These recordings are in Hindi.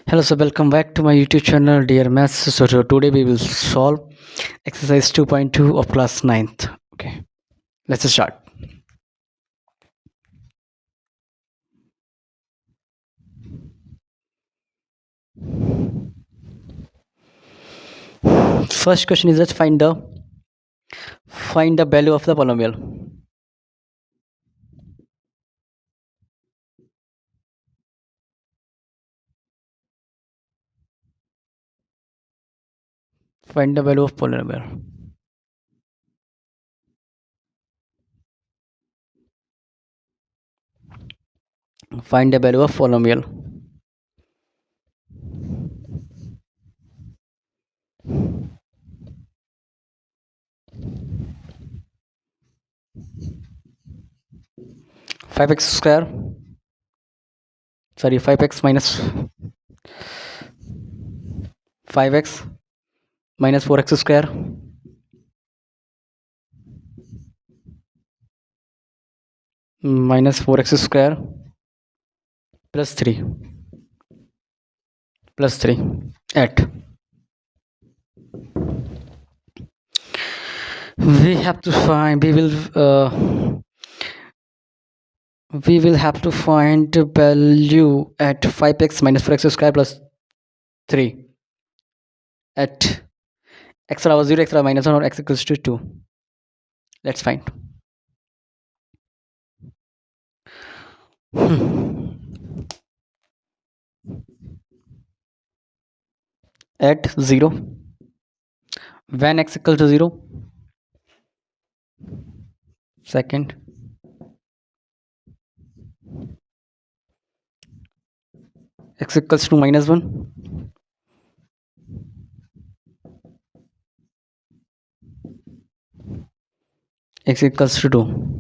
Hello, so welcome back to my YouTube channel, dear maths. So today we will solve exercise 2.2 of class 9th. Okay, let's start. First question is, let's find the value of the polynomial. Find the value of polynomial. Find the value of polynomial. Five x square. Sorry, 5x minus 5x minus 4x square minus 4x square plus 3 at we have to find we will have to find the value at 5x minus 4x square plus 3 at x over 0, x over minus 1, or x equals to 2. Let's find. At 0, when x equals to 0, second, x equals to minus 1, x equals to 2.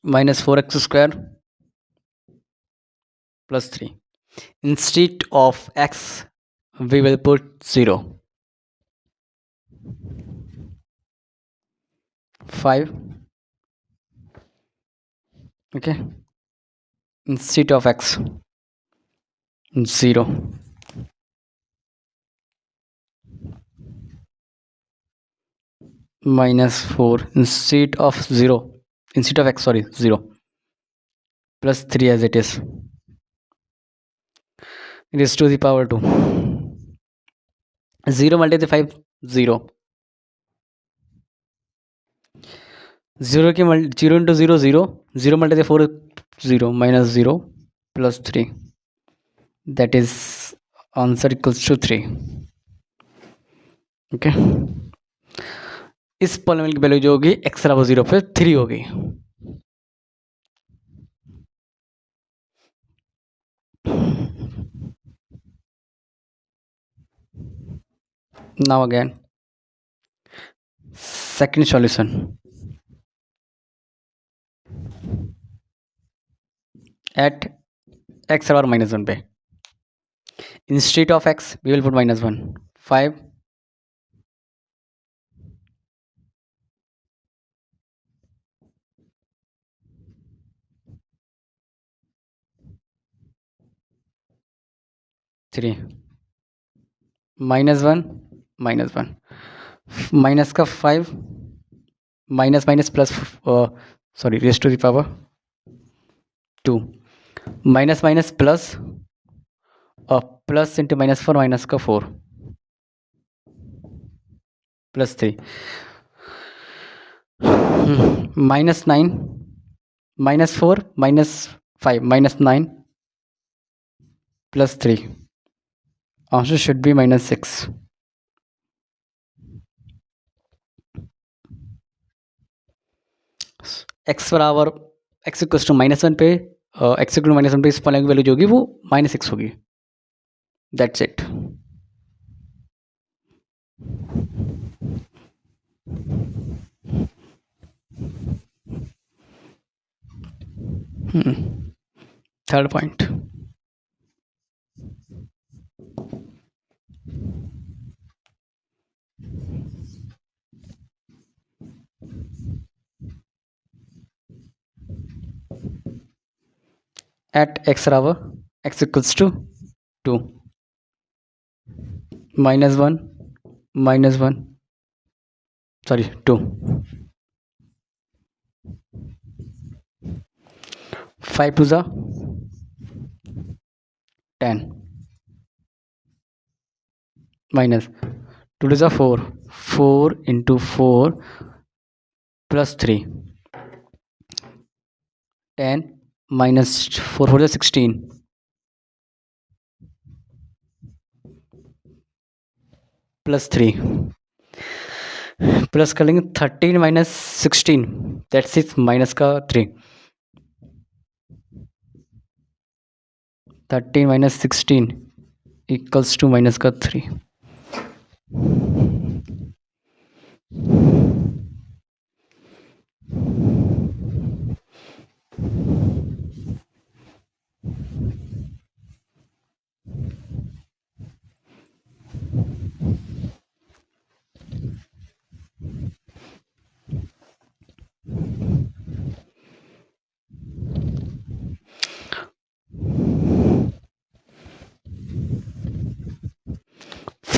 Minus 4x square plus 3. Instead of x, we will put 0. 5. Okay. Instead of x, 0. Minus 4 instead of 0, instead of x, sorry, 0, plus 3 as it is to the power 2. 0 multiplied 5, 0. 0 into 0, 0. 0 multiplied 4, 0. Minus 0 plus 3. That is answer equals to 3. Okay. इस पॉलिनोमियल की वैल्यू जो होगी x बराबर 0 पे 3 होगी. Now again, second solution. At x बराबर minus 1 पे, instead of x we will put minus 1. 5 3 minus 1 minus 1 minus का 5 minus minus plus sorry, raised to the power 2 minus minus plus plus into minus 4 minus का 4 plus 3 minus 9 minus 4 minus 5 minus 9 plus 3. Answer should be minus 6. x बराबर x इक्वल्स टू -1 पे x इक्वल -1 पे इस पॉलिनोमियल की वैल्यू जो होगी वो -6 होगी. That's it. Third point. At x hour, x equals to 2, minus 1, minus 1, sorry, 2. 5 to the 10, minus 2 to the 4, 4 into 4 plus 3, 10 minus 4 for the 16, plus 3, plus कर लेंगे 13 माइनस 16, दैट्स इज माइनस का 3, 13 माइनस 16 इक्वल्स टू माइनस का 3.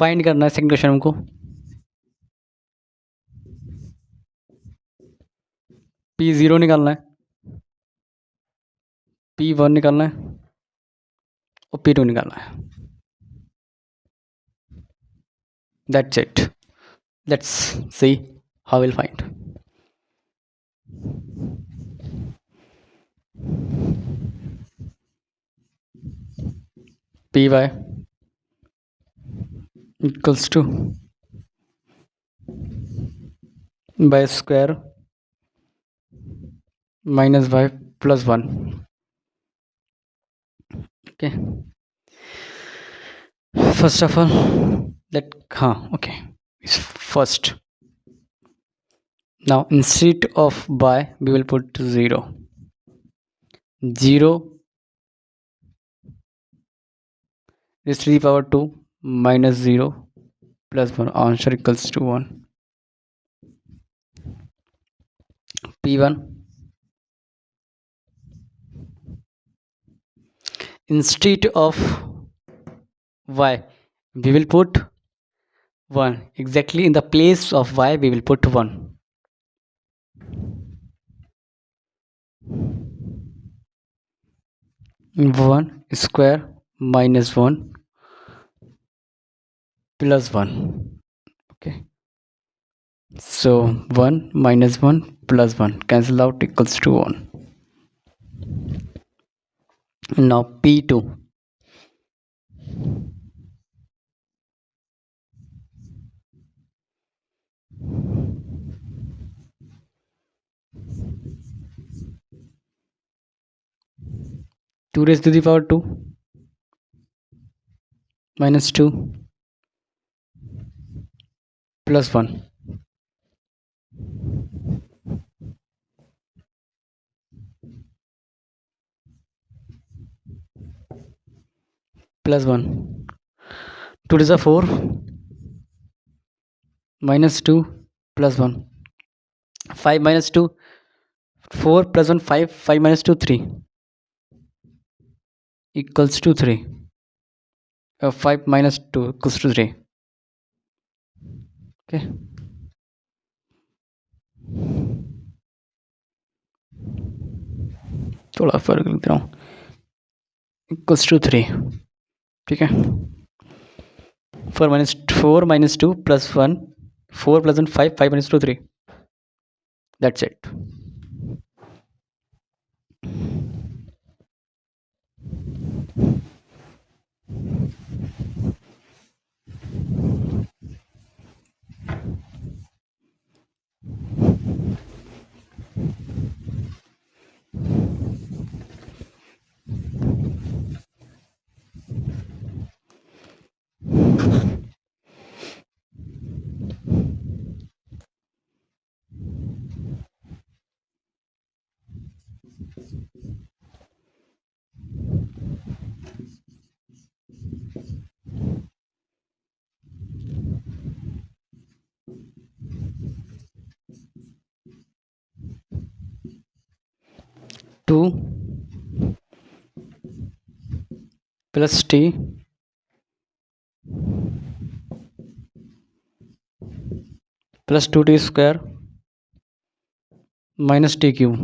फाइंड करना है सेकंड क्वेश्चन हमको. P0 निकालना है, P1 निकालना है और P2 निकालना है. That's it. Let's see how we'll find. Py equals to by square minus y plus 1. Okay, first of all okay, it's first. Now instead of y we will put 0 raised to the power 2 minus 0 plus 1, answer equals to 1. P1 instead of y we will put 1, exactly in the place of y we will put 1. One square minus 1 plus 1. Okay, so 1 minus 1 plus 1 cancel out equals to 1. Now P2 2 raised to the power 2 minus 2 plus 1 plus 1, 2 to the 4 minus 2 plus 1, 5 minus 2, 4 plus 1 5, 5 minus 2 3 equals to 3. 5 minus 2 equals to 3. Okay, थोड़ा फर्क लिख रहा हूँ, इक्वल्स टू 3. ठीक है, 4 minus 2 plus 1, 4 plus 1 5, 5 minus 2 3. That's it. 2 plus t plus 2t square minus t cube.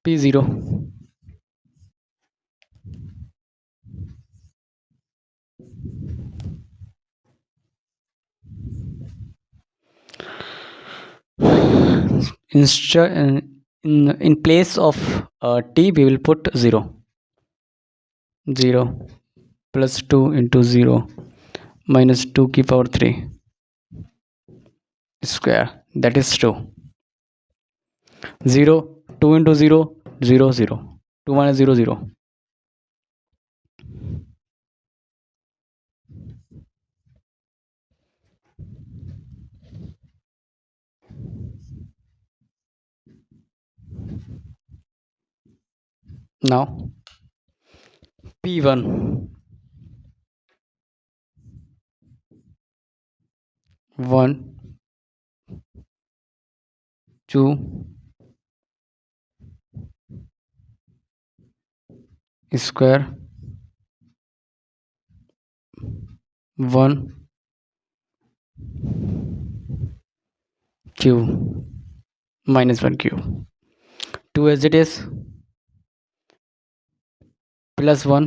P0 in place of t we will put 0 plus 2 into 0 minus 2 की power 3 square, that is 2. 0 2 into 0 0 0 2 minus 0 0. Now P1 1 2 square 1 cube minus 1 cube. 2 as it is plus 1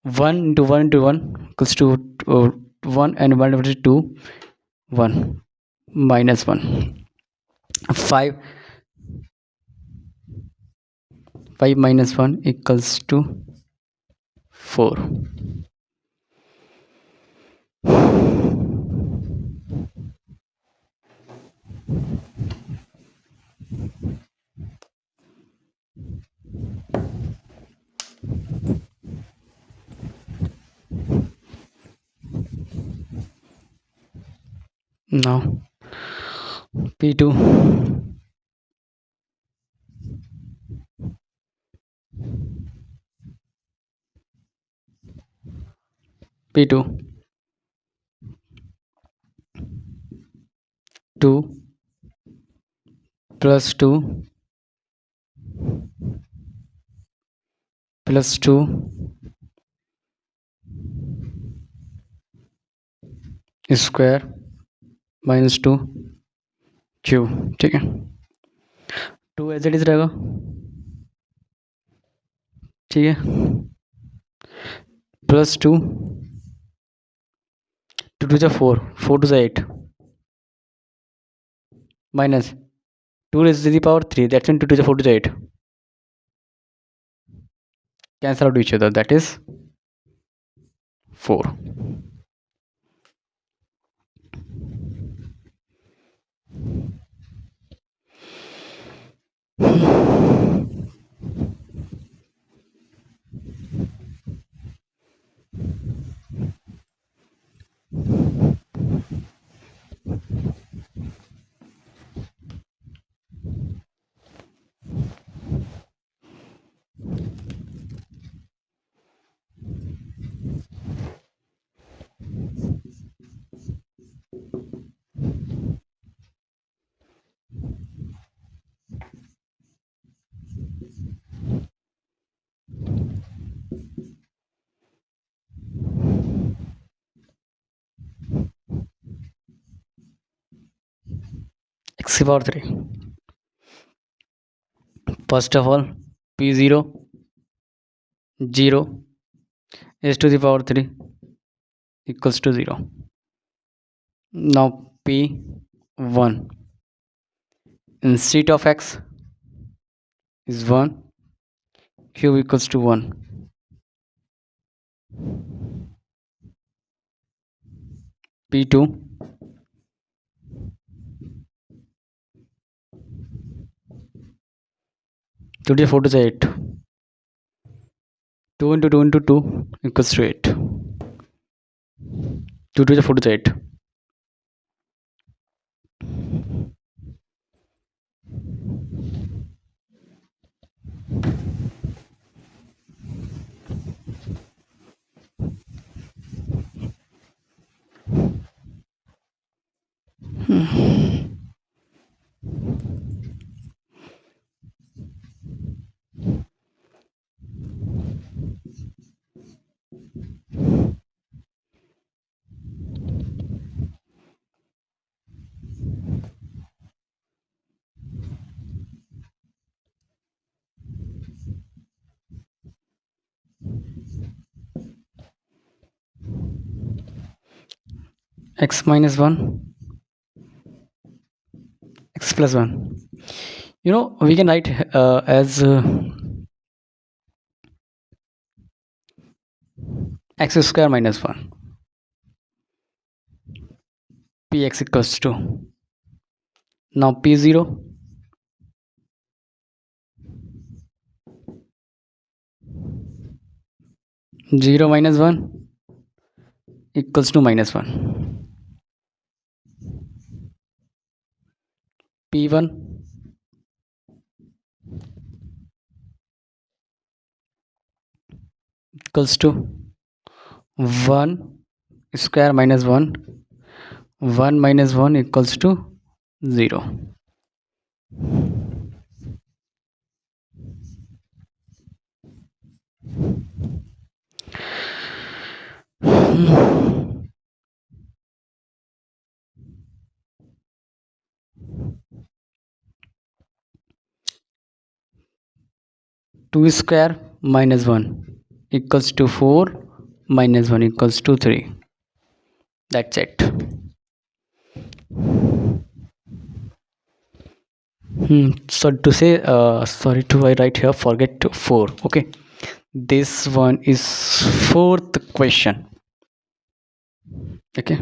1 into 1 into 1 equals to 1 and 1 divided 2 1 minus 1 5 5 minus 1 equals to 4. Now P2 P2 2 plus 2 plus 2 square minus 2 cube. ठीक है, 2 एज इट इज रहेगा. ठीक है, plus 2 2 to 4 4 to 8 minus 2 raised to the power 3, that's when 2 to the 4 to the 8 cancel out each other, that is 4. X power 3. First of all, P0 0 is to the power 3 equals to 0. Now P1 in seat of x is 1, cube equals to 1. P2 2 to the 4 to the 8. 2 into 2 into 2 equals to 8. 2 to the 4 to the 8. x minus 1, x plus 1. We can write as x square minus 1, px equals to, now p0 0 minus 1 equals to minus 1, p1 equals to 1 square minus 1, 1 minus 1 equals to 0. Two square minus 1 equals to 4, minus 1 equals to 3. That's it. Sorry to say, sorry to I write here, forget to 4. Okay, this one is fourth question. Okay.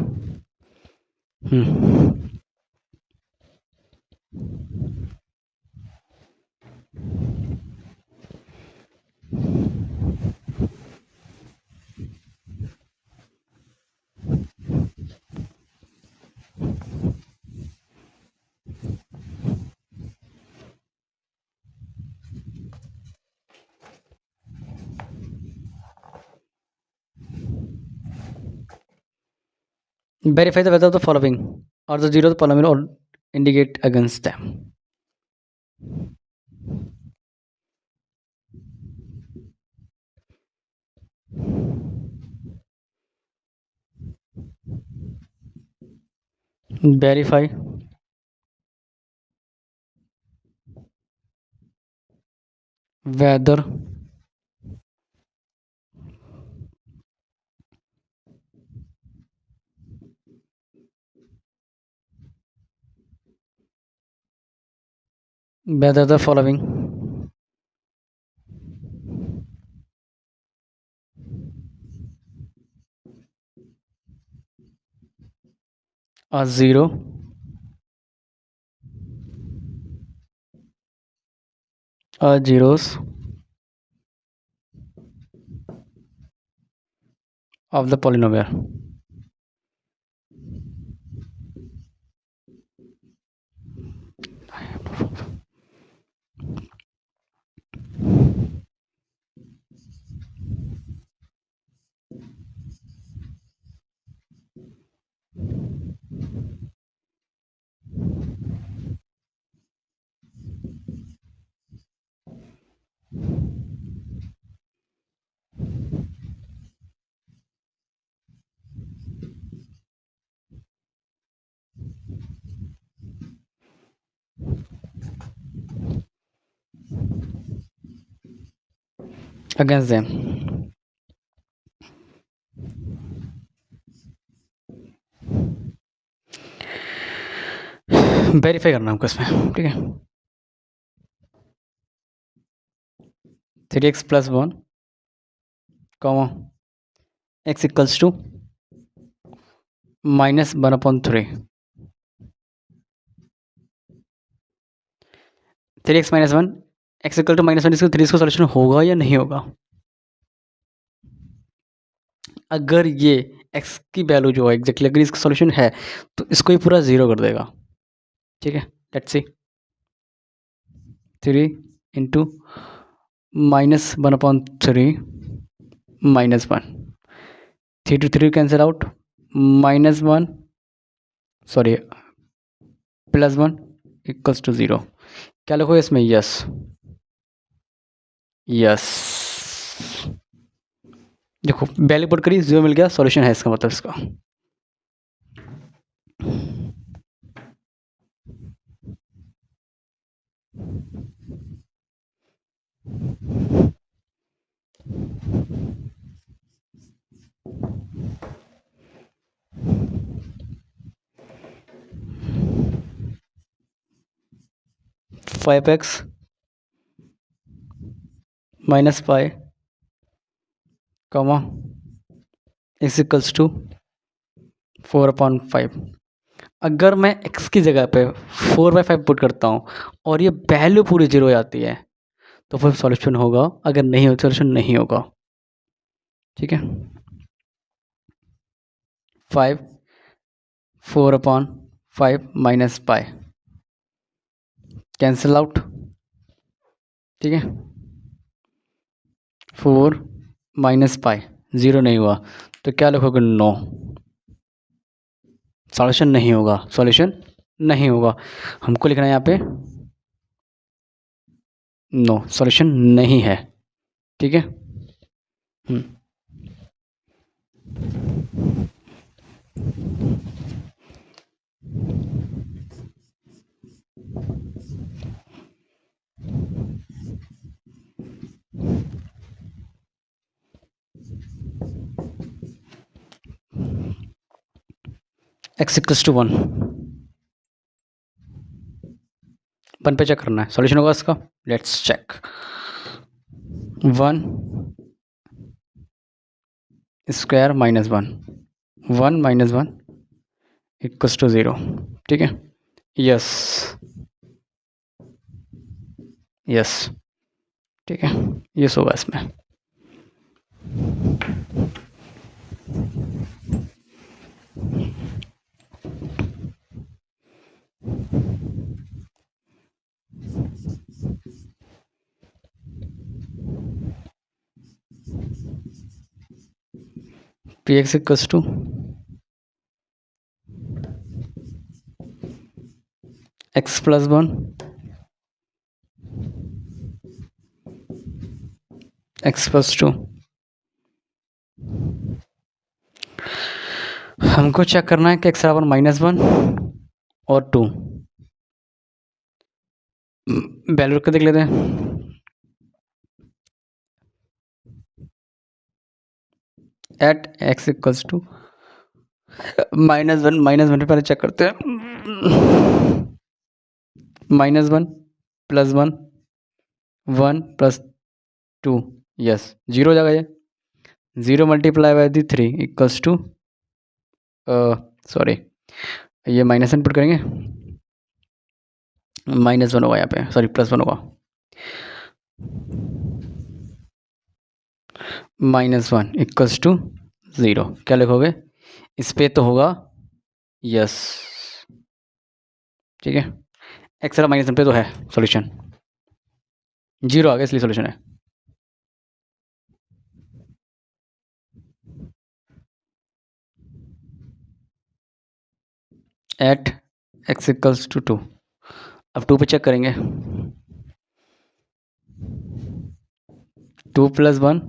Verify the whether the following or the zero the polynomial or indicate against them. Verify whether the following are zero or zeros of the polynomial. Against them. Verify करना हमको इसमें, ठीक है. 3x plus 1 comma x equals to minus 1 upon 3. 3x minus 1 x equal to minus 1, इसका 3 इसका सोल्यूशन होगा या नहीं होगा. अगर ये x की वैल्यू जो है एग्जैक्टली अगर इसका सोल्यूशन है तो इसको ही पूरा ज़ीरो कर देगा. ठीक है, let's see. 3 into minus 1 upon 3 minus 1. 3 to 3 cancel out, minus 1, sorry, +1 equals to 0। क्या लिखो इसमें? Yes yes. देखो वैल्यू पुट करी, 0 मिल गया, सॉल्यूशन है इसका मतलब इसका। (5x minus pi comma x equals to 4/5)। अगर मैं x की जगह पे 4/5 पुट करता हूँ और ये वैल्यू पूरी 0 हो जाती है तो फिर सॉल्यूशन होगा, अगर नहीं हो सॉल्यूशन नहीं होगा। ठीक है, 5 4/5 माइनस पाई कैंसिल आउट। ठीक है, 4 माइनस पाई 0 नहीं हुआ तो क्या लिखोगे? नो, सॉल्यूशन नहीं होगा, सॉल्यूशन नहीं होगा। हमको लिखना है यहाँ पे नो, सॉल्यूशन नहीं है। ठीक है, x इक्वल्स टू 1 पे चेक करना है, सॉल्यूशन होगा इसका। Let's check. 1 square minus 1, 1 minus 1 equals to 0। ठीक है, यस यस। ठीक है, यस होगा इसमें। px equals to x plus 1 x plus 2। हमको चेक करना है कि x बराबर -1 और 2। वैल्यू रख के देख लेते हैं। एट x इक्वल्स टू -1 पे पहले चेक करते हैं। -1 + 1 1 + 2 यस 0 हो जाएगा। ये 0 multiply by 3 equals to sorry ये -1 पुट करेंगे, -1 होगा यहाँ पे, सॉरी +1 होगा। -1 इक्वल्स टू 0। क्या लिखोगे इस पे? तो होगा यस। ठीक है, x -1 पे तो है सॉल्यूशन, 0 आ गया इसलिए सॉल्यूशन है। At x equals to 2। अब 2 पे चेक करेंगे। 2 + 1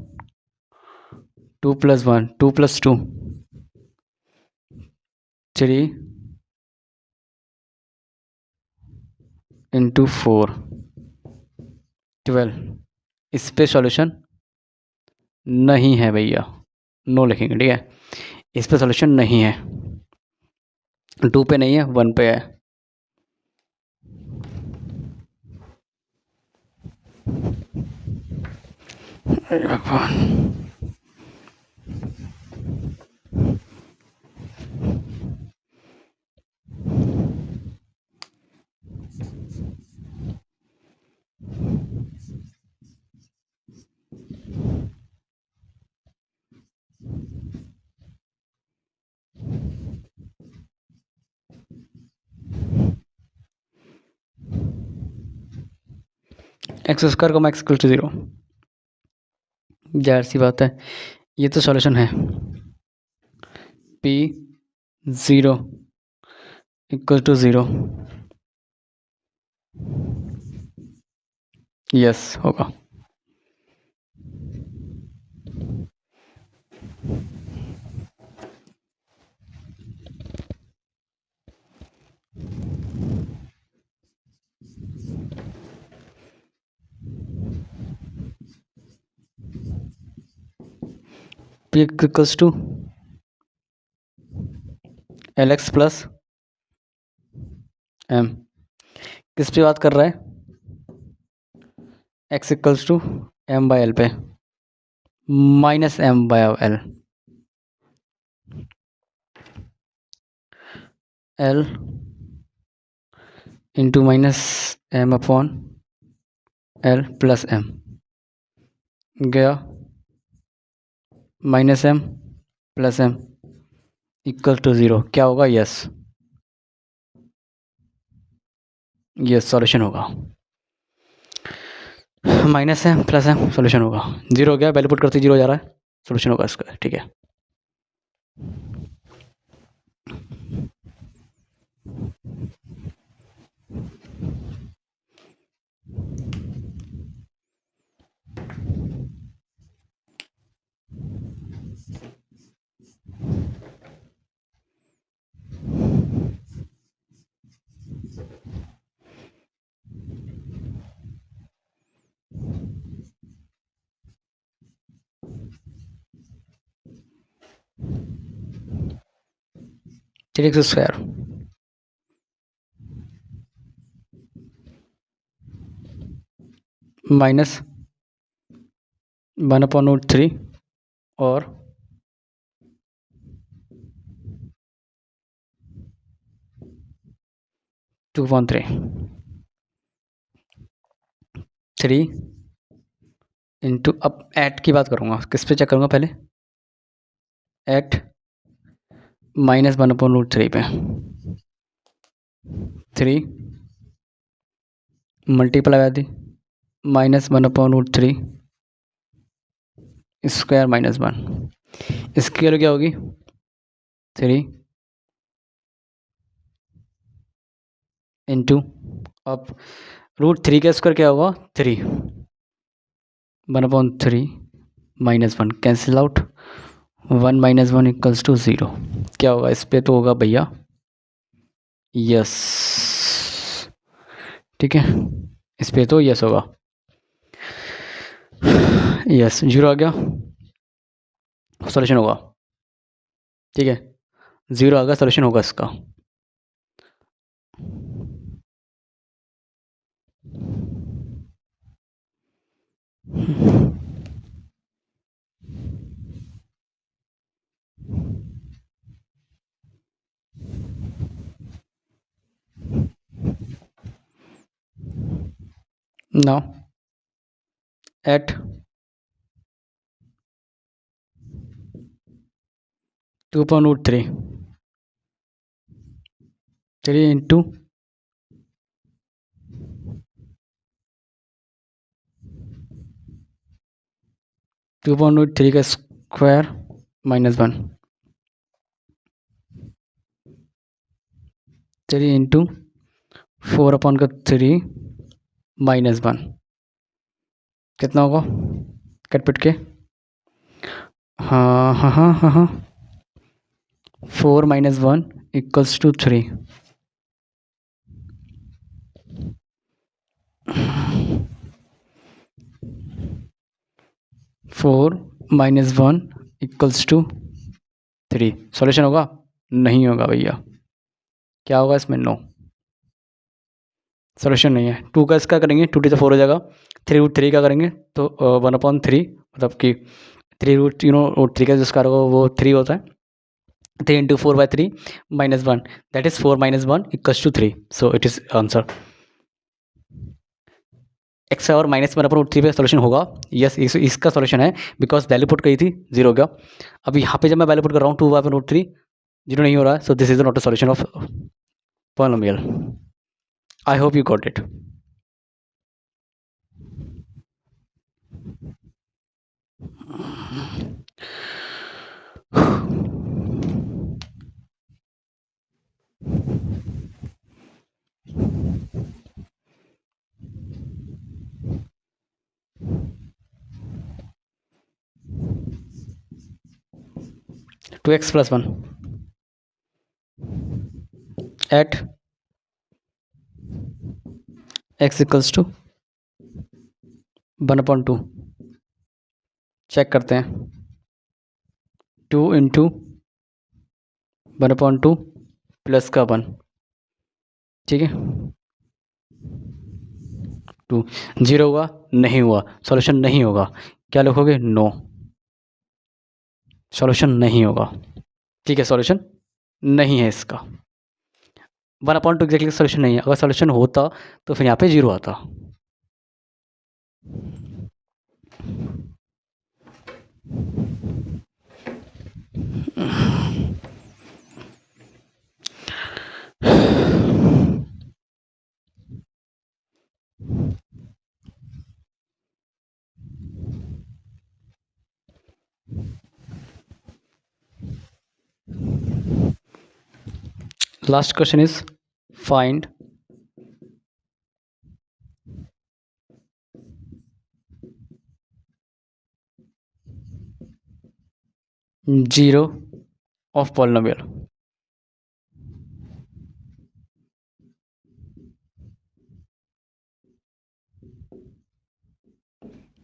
2 + 1 2 + 2 3 × 4 12। इस पे सॉल्यूशन नहीं है भैया, नो लिखेंगे। ठीक है, इस पे सॉल्यूशन नहीं है, 2 पे नहीं है, 1 पे है। अरे भगवान, x स्क्वायर को x इक्वल टू 0, जाहिर सी बात है ये तो सॉल्यूशन है। p 0 इक्वल टू 0 यस होगा। P equals to L X plus M. किस पे बात कर रहा है? X equals to M by L पे, minus M by L. L into minus M upon L plus M गया, minus M plus M equal to 0। क्या होगा? यस, यस सॉल्यूशन होगा। Minus M plus M solution होगा। 0 हो गया, वैल्यू पुट करते 0 हो जा रहा है, सॉल्यूशन होगा इसका। ठीक है, एक्स स्क्वायर माइनस 1/√3 और 2/3 3 इंटू, अब एट की बात करूँगा, किस पे चेक करूँगा पहले? एट माइनस 1/√3 पे 3 मल्टीप्लाई कर दी, माइनस 1/√3 स्क्वायर माइनस 1, इसकी वैल्यू क्या होगी? 3 इंटू, अब √3 का स्क्वायर क्या होगा? 3, 1/3 minus 1 cancel out, 1 minus 1 equals to 0। क्या होगा इस पे? तो होगा भैया यस। ठीक है, इस पे तो यस होगा, यस 0 आ गया, सॉल्यूशन होगा। ठीक है, 0 आ गया, सॉल्यूशन होगा इसका। नाउ एट 2/√3 3 इंटू 2/√3 का स्क्वायर माइनस 1, 3 इंटू 4/3 माइनस 1, कितना होगा? कट पिट के, हाँ हाँ हाँ हाँ हाँ, 4 minus 1 equals to 3। 4 minus 1 equals to 3, solution होगा? नहीं होगा भैया। क्या होगा इसमें? नो, सॉल्यूशन नहीं है। 2 का इसका करेंगे, 2 to 4 हो जाएगा, 3√3 का करेंगे तो 1/3, मतलब कि 3 का जो स्क्वायर होगा वो 3 होता है। 3 into 4/3 minus 1, that is 4 minus 1 equals to 3, so it is answer. X और माइनस 1/3 पे सोल्यूशन होगा। यस, इसका सोल्यूशन है, बिकॉज वैल्यू पुट करी थी 0 हो गया। अब यहाँ पे जब मैं वैल्यू पुट कर रहा हूँ 2/3 0 नहीं हो रहा है, so this is not a solution of polynomial. I hope you got it. 2x plus 1 at x equals to 1/2। Check करते हैं, 2 इंटू 1/2 प्लस का 1, ठीक है। 2 0 हुआ, नहीं हुआ, सॉल्यूशन नहीं होगा। क्या लिखोगे? नो, सॉल्यूशन नहीं होगा, ठीक है। सॉल्यूशन नहीं है इसका, 1/2 एग्जैक्टली सॉल्यूशन नहीं है। अगर सॉल्यूशन होता तो फिर यहाँ पे 0 आता। Last question is find zero of polynomial।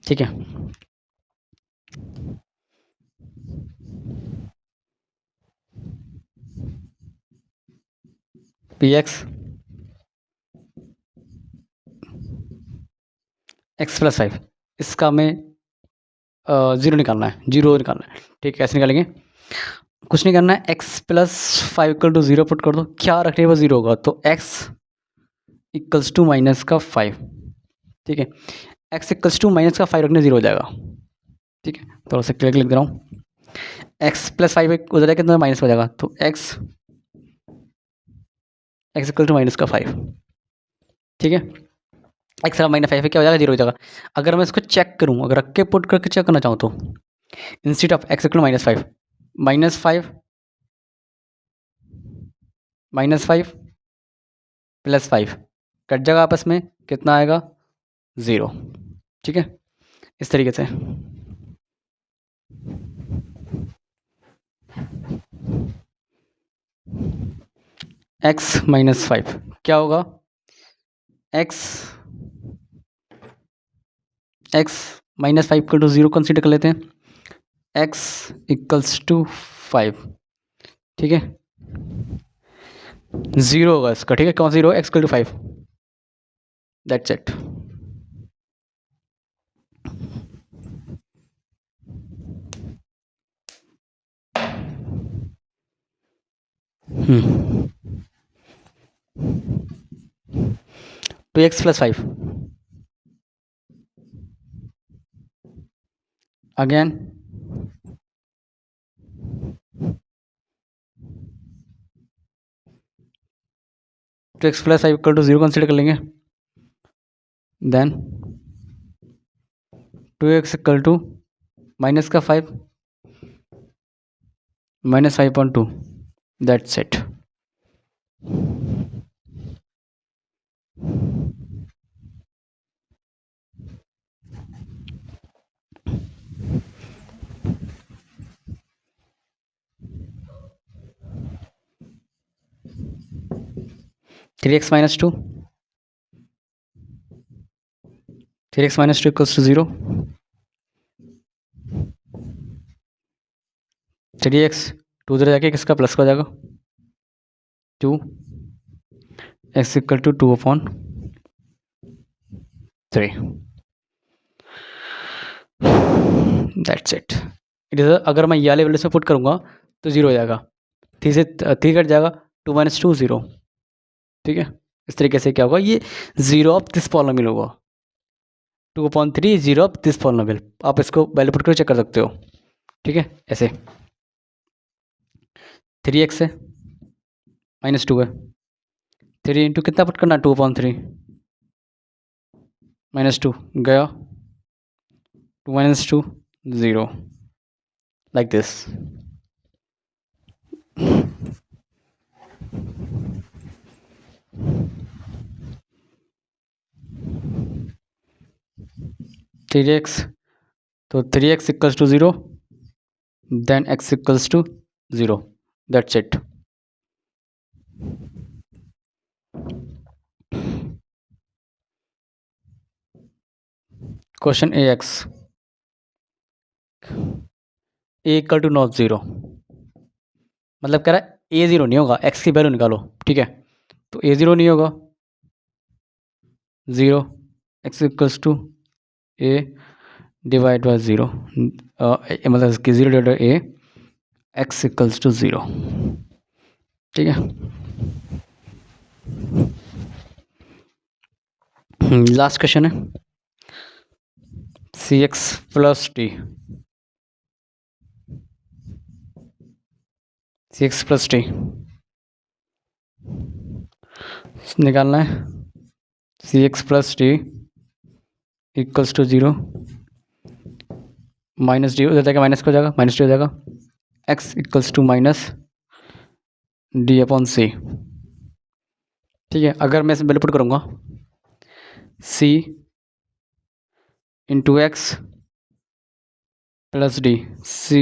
ठीक है, पी एक्स एक्स प्लस 5, इसका हमें 0 निकालना है, 0 निकालना है, ठीक है। कैसे निकालेंगे? कुछ नहीं करना है, x plus 5 equal to 0 put कर दो, क्या रखने वो 0 होगा, तो x इक्वल्स टू माइनस का 5, ठीक है। x इक्वल्स टू माइनस का 5 रखने 0 हो जाएगा, ठीक है। थोड़ा सा क्लियर लिख दे रहा हूँ, x प्लस 5 हो जाएगा कितना, माइनस हो जाएगा, तो x इक्वल टू माइनस का 5, ठीक है। एक्स माइनस 5 क्या हो जाएगा, 0 हो जाएगा। अगर मैं इसको चेक करूँ, अगर रख के पुट करके चेक करना चाहूँ तो instead of x equal minus 5, -5 plus 5 cut जाएगा आपस में, कितना आएगा, 0, ठीक है। इस तरीके से x -5 क्या होगा, x -5 इक्वल टू 0 कंसीडर कर लेते हैं, x इक्वल्स टू 5, ठीक है। 0 होगा इसका, ठीक है। कौन सा 0? x equal to 5, that's it. Two x plus 5 again, two x plus 5 equal to 0 consider कर लेंगे, then 2x equal to minus का 5 -5/2, that's it. Three x minus two equals to 0, 3x 2 उधर जाके किसका प्लस का हो जाएगा, 2 x equal to 2/3, that's it. It is, अगर मैं ये वाले वैल्यू से पुट करूँगा तो 0 हो जाएगा, 3 से 3 कट जाएगा, 2 - 2 0, ठीक है। इस तरीके से क्या होगा, ये 0 ऑफ दिस पॉलिनोमियल होगा, 2/3 0 ऑफ दिस पॉलिनोमियल। आप इसको वैल्यू पुट कर चेक कर सकते हो, ठीक है। ऐसे 3x है, -2 है, 3 इंटू कितना पुट करना, 2/3 -2 गया, 2 - 2 0, like this। थ्री एक्स, तो 3x equals to 0, then x equals to 0. That's it. Question AX. A equal to not 0, मतलब कह रहा है A0 नहीं होगा, x की वैल्यू निकालो, ठीक है। तो A0 नहीं होगा, 0, x equals to A divide by 0, मतलब इसकी 0 divide by A, x equals to 0, ठीक है। लास्ट क्वेश्चन है CX plus T, CX plus T निकालना है। CX plus T equals to 0, minus D उधर जाएगा, माइनस हो जाएगा, माइनस डी हो जाएगा, x equals to minus D upon C, ठीक है। अगर मैं इसे वैल्यू पुट करूँगा c into X plus D, C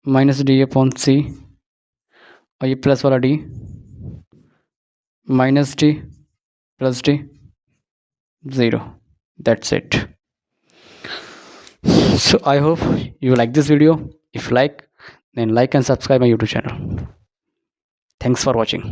minus D upon C, और ये प्लस वाला D minus D plus D 0. That's it. So I hope you like this video. If like, then like and subscribe my YouTube channel. Thanks for watching.